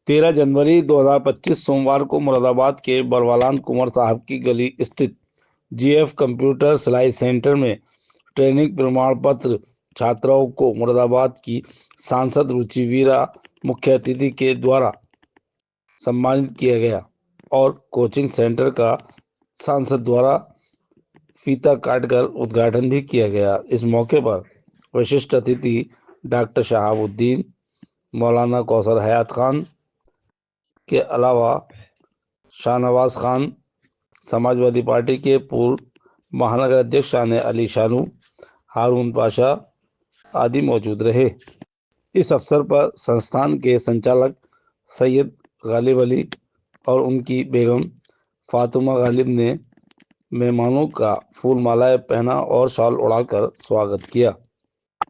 13 जनवरी 2025 सोमवार को मुरादाबाद के बरवालान कुंवर साहब की गली स्थित जीएफ कंप्यूटर सिलाई सेंटर में ट्रेनिंग प्रमाण पत्र छात्राओं को मुरादाबाद की सांसद रुचिवीरा मुख्य अतिथि के द्वारा सम्मानित किया गया और कोचिंग सेंटर का सांसद द्वारा फीता काटकर उद्घाटन भी किया गया। इस मौके पर विशिष्ट अतिथि डॉक्टर शहाबुद्दीन, मौलाना कौसर हयात खान के अलावा शाहनवाज खान, समाजवादी पार्टी के पूर्व महानगर अध्यक्ष शान अली शानू, हारून पाशा आदि मौजूद रहे। इस अवसर पर संस्थान के संचालक सैयद गालिब अली और उनकी बेगम फातिमा गालिब ने मेहमानों का फूल मालाएं पहना और शॉल उड़ाकर स्वागत किया।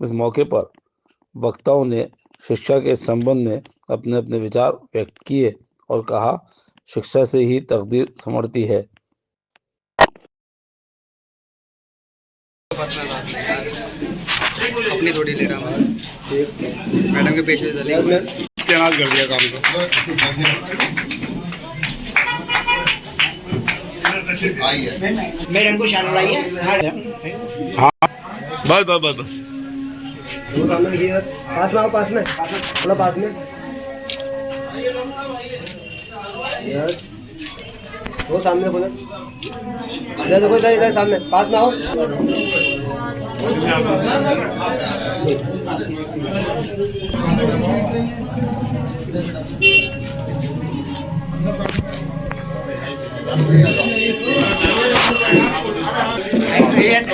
इस मौके पर वक्ताओं ने शिक्षा के संबंध में अपने अपने विचार व्यक्त किए और कहा, शिक्षा से ही तकदीर संवरती है। अपनी थोड़ी ले रहा हूँ मैडम के पेश कर दिया काम को। मैडम को शान उड़ाइए। हाँ, बस बस बस बस वो सामने देखिए, पास में आओ, पास में थोड़ा पास में। यस, वो सामने बोले, इधर देखो, इधर इधर सामने, पास में आओ।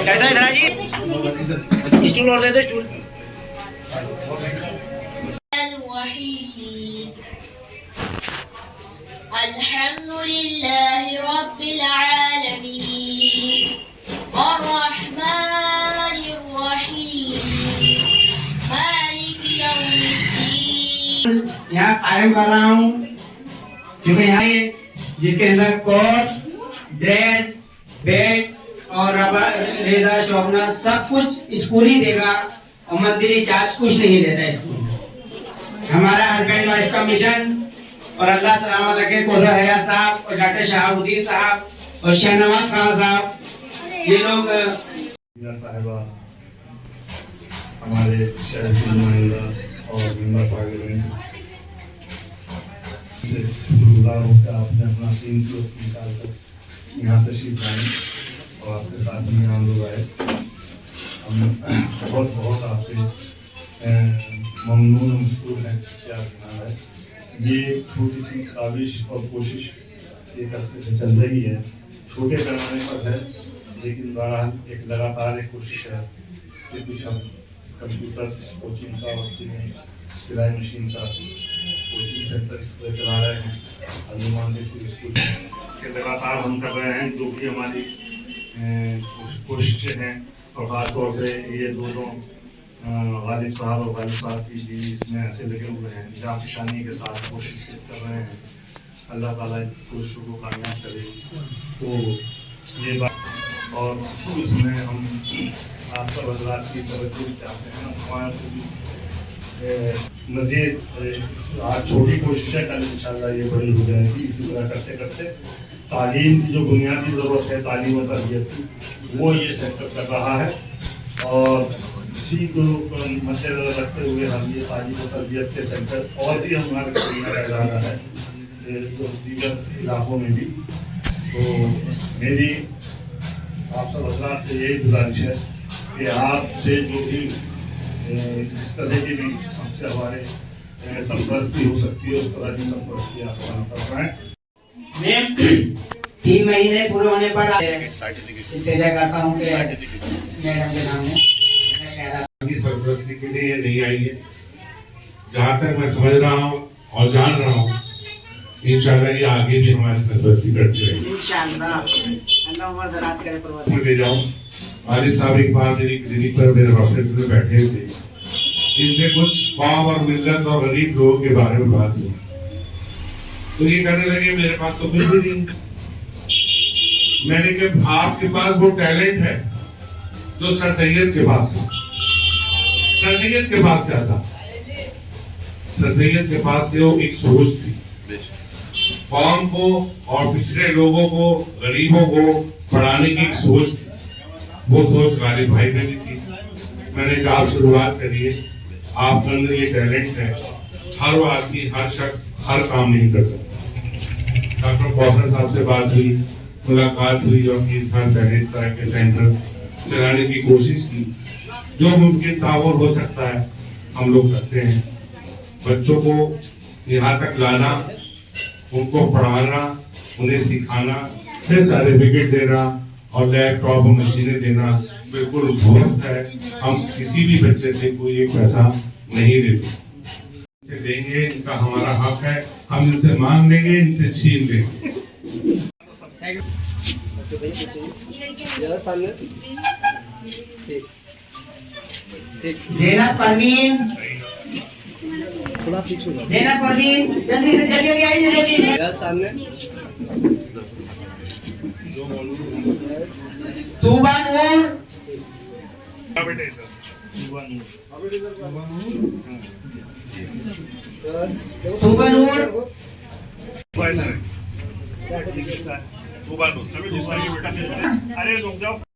कैसा है जी? स्टूल और दे दो, स्टूल। अल्हम्दुलिल्लाह रब्बिल आलमीन अर्रहमानिर रहीम मालिक यौमिद्दीन। यहाँ कायम कर रहा हूँ क्योंकि यहाँ जिसके अंदर कोट, ड्रेस, बेल्ट और रबर, रेजर, शॉर्पनर सब कुछ स्कूल ही देगा और मंथली चार्ज कुछ नहीं देता स्कूल। हमारा हस्बैंड वाइफ का मिशन और अल्लाह सलामत रखे कौसर हयात साहब और डॉक्टर शहाबुद्दीन साहब और शाहनवाज खान साहब, ये लोग साहिबा हमारे शहर की नुमाइंदा और मेंबर पार्लियामेंट से शुक्रगुजार होकर आपने अपना कीमती वक्त निकाल कर यहाँ तशरीफ लाए और आपके साथ में हम लोग आए। हम बहुत बहुत आपके ममनून मशकूर हैं। क्या कहना है, ये छोटी सी काविश और कोशिश एक अरसे से चल रही है, छोटे पैमाने पर है, लेकिन बहरहाल एक लगातार एक कोशिश है कि कुछ हम कंप्यूटर कोचिंग का और सिलाई मशीन का कोचिंग सेंटर इस तरह चला रहे हैं। अनुमान स्कूल के लगातार हम कर रहे हैं, जो भी हमारी कोशिशें हैं, और ख़ासतौर से ये दोनों गालिब साहब और गालिब साहब की भी इसमें ऐसे लगे हुए हैं, जाफिशानी के साथ कोशिश कर रहे हैं। अल्लाह ताला कोशिशों को कामयाब करे। तो ये बात, और इसमें हम आप सब हज़रात की तवज्जो चाहते हैं। हमारे को भी मज़ीद आज छोटी कोशिश है, कल इंशाल्लाह ये बड़ी हो जाएगी। इसी तरह करते करते तालीम की जो बुनियादी ज़रूरत है, तालीम और तरबियत की, वो ये सेंटर कर रहा है। और इसी को मद्देनजर रखते हुए हम ये तालीम और तरबियत के सेंटर और भी हमारे का इरादा है जो दीगर इलाकों में भी। तो मेरी आप सब हज़रात से यही गुजारिश है कि आपसे जो भी जिस तरह की भी हमसे हमारे संपर्क हो सकती है, उस तरह की संपर्क आप कर रहे हैं। 3 महीने पूरे होने पर इंतजार करता हूँ कि मैडम के नाम में सरपरस्ती के लिए ये नहीं आई है। जहाँ तक मैं समझ रहा हूँ और जान रहा हूँ, इंशाल्लाह ये आगे भी हमारी सरपरस्ती करती रहेगी। इंशाल्लाह अल्लाह उम्र दराज करे। परवरदिगार ले जाऊँ। गालिब साहब एक बार मेरी क्लिनिक पर मेरे हॉस्पिटल में बैठे थे, इनसे कुछ कौम और मिल्लत और गरीब लोगों के बारे में बात हुई, तो ये कहने लगे मेरे पास तो कुछ भी नहीं। मैंने कहा आपके पास वो टैलेंट है जो सर सैयद के पास था। सर सैयद के पास क्या था? सर सैयद के पास से वो एक सोच थी, कौम को और पिछड़े लोगों को, गरीबों को पढ़ाने की एक सोच थी। वो सोच गालिब भाई में भी थी। मैंने कहा आप शुरुआत करिए, आप अंदर ये टैलेंट है। हर आदमी, हर शख्स हर काम नहीं कर सकता। डॉक्टर कौशल साहब से बात हुई, मुलाकात हुई और 3 साल पहले इस तरह के सेंटर चलाने की कोशिश की। जो मुमकिन ताउन हो सकता है हम लोग करते हैं। बच्चों को यहाँ तक लाना, उनको पढ़ाना, उन्हें सिखाना, फिर सर्टिफिकेट देना और लैपटॉप और मशीनें देना बिल्कुल मुफ्त है। हम किसी भी बच्चे से कोई एक पैसा नहीं लेते, देंगे, इनका हमारा हक है। हम इनसे मांग लेंगे, इनसे छीन लेंगे। सामने ठीक ज़ैनब परवीन, थोड़ा पीछे ज़ैनब परवीन, जल्दी से जल्दी आइए जल्दी। सामने तूबा नूर, तूबा नूर,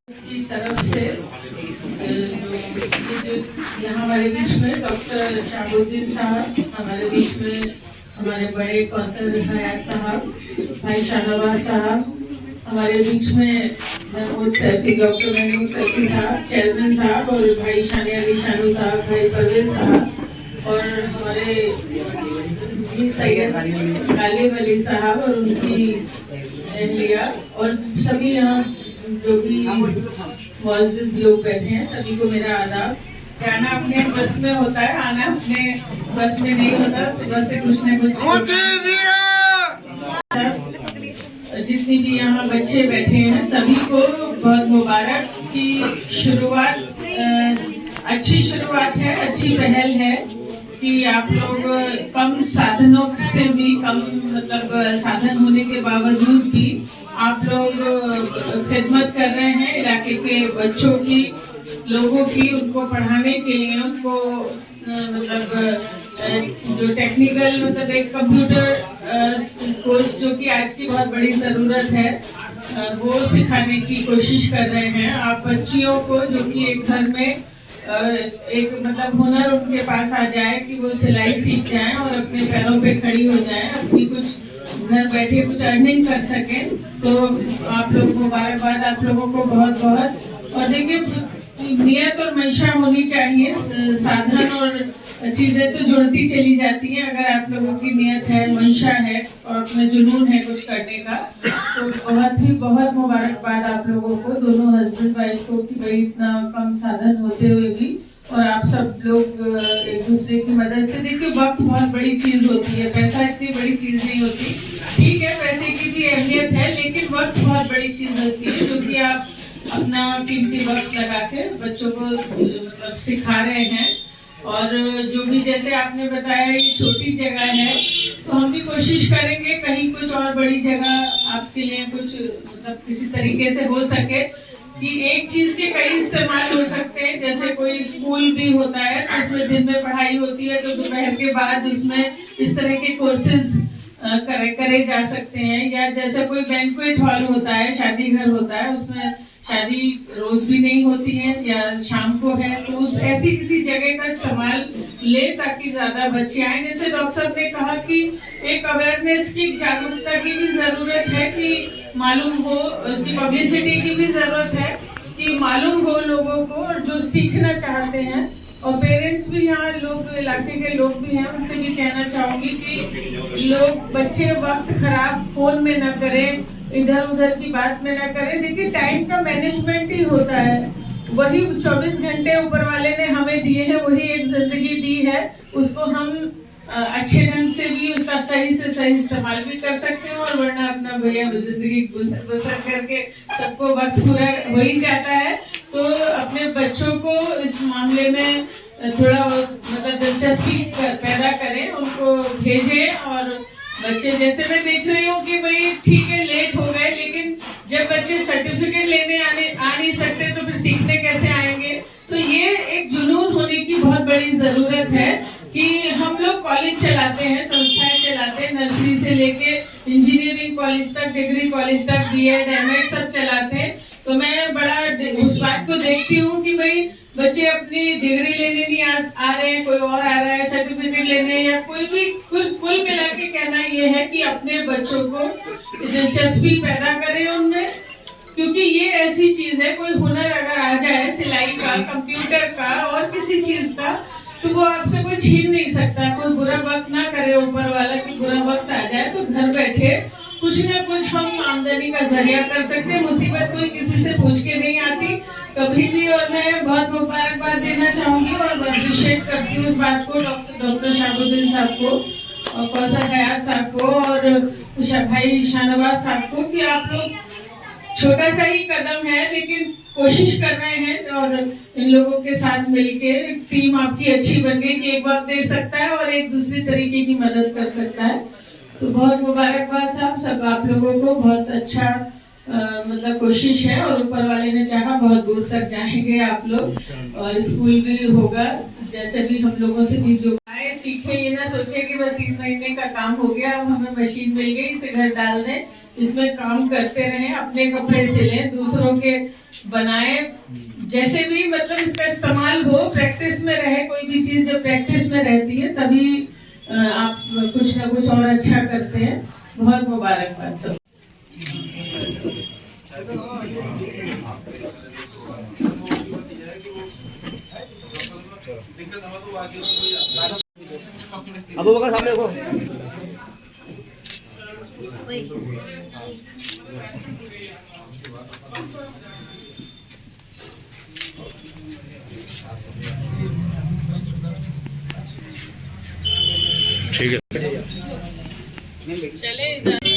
की तरफ से जो यहाँ हमारे बीच में डॉक्टर शाहबुद्दीन साहब, हमारे बीच में हमारे बड़े कौशल हयात साहब, भाई शाहनवाज साहब, हमारे बीच में महमूद सैफी, डॉक्टर महमूद सैफी साहब, चेयरमैन साहब, और भाई शानी अली शानू साहब, भाई परवेज साहब, और हमारे जी सैयद गालिब अली साहब और उनकी अहलिया, और सभी यहाँ जो भी मौजूद लोग बैठे हैं, सभी को मेरा आदाब। जाना अपने बस में होता है, आना अपने बस में नहीं होता। सुबह से कुछ न कुछ जितनी भी यहाँ बच्चे बैठे हैं सभी को बहुत मुबारक की शुरुआत, अच्छी शुरुआत है, अच्छी पहल है कि आप लोग कम साधनों से भी, कम मतलब साधन होने के बावजूद भी आप लोग खिदमत कर रहे हैं इलाके के बच्चों की, लोगों की, उनको पढ़ाने के लिए, उनको मतलब जो टेक्निकल मतलब एक कंप्यूटर कोर्स जो कि आज की बहुत बड़ी ज़रूरत है, वो सिखाने की कोशिश कर रहे हैं। आप बच्चियों को जो कि एक घर में एक मतलब हुनर उनके पास आ जाए कि वो सिलाई सीख जाएं और अपने पैरों पे खड़ी हो जाएं, अपनी कुछ घर बैठे कुछ अर्निंग कर सकें, तो आप लोग मुबारकबाद आप लोगों को बहुत बहुत। और देखिए नियत और मंशा होनी चाहिए, साधन और चीजें तो जुड़ती चली जाती हैं। अगर आप लोगों की नियत है, मंशा है और अपने जुनून है कुछ करने का, तो बहुत मुबारकबाद आप लोगों को, दोनों हस्बैंड वाइफ को, कि भाई इतना कम साधन होते हुए भी और आप सब लोग एक दूसरे की मदद से। देखिए वक्त बहुत बड़ी चीज होती है, पैसा इतनी बड़ी चीज नहीं होती। ठीक है, पैसे की भी अहमियत है, लेकिन वक्त बहुत बड़ी चीज होती है, जो कि आप अपना कीमती वक्त लगा के बच्चों को मतलब सिखा रहे हैं। और जो भी जैसे आपने बताया ये छोटी जगह है, तो हम भी कोशिश करेंगे कहीं कुछ और बड़ी जगह आपके लिए कुछ मतलब किसी तरीके से हो सके कि एक चीज के कई इस्तेमाल हो सकते हैं। जैसे कोई स्कूल भी होता है तो उसमें दिन में पढ़ाई होती है, तो दोपहर के बाद उसमें इस तरह के कोर्सेज करे जा सकते हैं। या जैसे कोई बैंक्वेट हॉल होता है, शादी घर होता है, उसमें शादी रोज भी नहीं होती है या शाम को है, तो उस ऐसी किसी जगह का इस्तेमाल ले ताकि ज्यादा बच्चे आए। जैसे डॉक्टर साहब ने कहा कि एक अवेयरनेस की, जागरूकता की भी जरूरत है कि मालूम हो, उसकी पब्लिसिटी की भी जरूरत है कि मालूम हो लोगों को, और जो सीखना चाहते हैं। और पेरेंट्स भी, यहाँ लोग इलाके के लोग भी हैं, उनसे भी कहना चाहूंगी कि लोग बच्चे वक्त खराब फोन में न करें, इधर उधर की बात में ना करें। देखिए टाइम का मैनेजमेंट ही होता है, वही 24 घंटे ऊपर वाले ने हमें दिए हैं, वही एक जिंदगी दी है, उसको हम अच्छे ढंग से भी उसका सही से सही इस्तेमाल भी कर सकते हैं। और वरना अपना भैया जिंदगी बसर करके सबको वक्त पूरा हो ही जाता है। तो अपने बच्चों को इस मामले में थोड़ा मतलब दिलचस्पी पैदा करें, उनको भेजें। और बच्चे जैसे मैं देख रही हूँ कि भाई ठीक है लेट हो गए, लेकिन जब बच्चे सर्टिफिकेट लेने आ नहीं सकते तो फिर सीखने कैसे आएंगे। तो ये एक जुनून होने की बहुत बड़ी जरूरत है कि हम लोग कॉलेज चलाते हैं, संस्थाएं चलाते हैं, नर्सरी से लेके इंजीनियरिंग कॉलेज तक, डिग्री कॉलेज तक, बीएड एमएड सब चलाते हैं। तो मैं बड़ा उस बात को देखती हूँ कि भाई बच्चे अपनी डिग्री लेने नहीं आ रहे हैं, कोई और आ रहा है सर्टिफिकेट लेने, या कोई भी कुल मिला के कहना ये है कि अपने बच्चों को दिलचस्पी पैदा करें उनमें, क्योंकि ये ऐसी चीज है, कोई हुनर अगर आ जाए सिलाई का, कंप्यूटर का और किसी चीज का, तो वो आपसे कोई छीन नहीं सकता। कोई बुरा वक्त ना करे ऊपर वाला कि बुरा वक्त आ जाए तो घर बैठे कुछ न कुछ हम आमदनी का जरिया कर सकते हैं। मुसीबत कोई किसी से पूछ के नहीं आती कभी भी। और मैं बहुत मुबारकबाद देना चाहूंगी और अप्रिशिएट करती हूँ इस बात को डॉक्टर शहाबुद्दीन साहब को और कौसर हयात साहब को और भाई शाहनवाज साहब को कि आप लोग छोटा सा ही कदम है लेकिन कोशिश कर रहे हैं और इन लोगों के साथ मिलके टीम आपकी अच्छी बन गई कि एक वक्त दे सकता है और एक दूसरी तरीके की मदद कर सकता है। तो बहुत मुबारकबाद साहब, सब आप लोगों को बहुत अच्छा मतलब कोशिश है और ऊपर वाले ने चाहा बहुत दूर तक जाएंगे आप लोग और स्कूल भी होगा। जैसे भी हम लोगों से भी जो आए सीखे, ये ना सोचे कि वह 3 महीने का काम हो गया, अब हमें मशीन मिल गई इसे घर डाल दें, इसमें काम करते रहें, अपने कपड़े सिलें, दूसरों के बनाएं, जैसे भी मतलब इसका इस्तेमाल हो, प्रैक्टिस में रहे। कोई भी चीज जब प्रैक्टिस में रहती है तभी आप कुछ ना कुछ और अच्छा करते हैं। बहुत मुबारकबाद सब। अबू बकर सामने देखो। ठीक है चले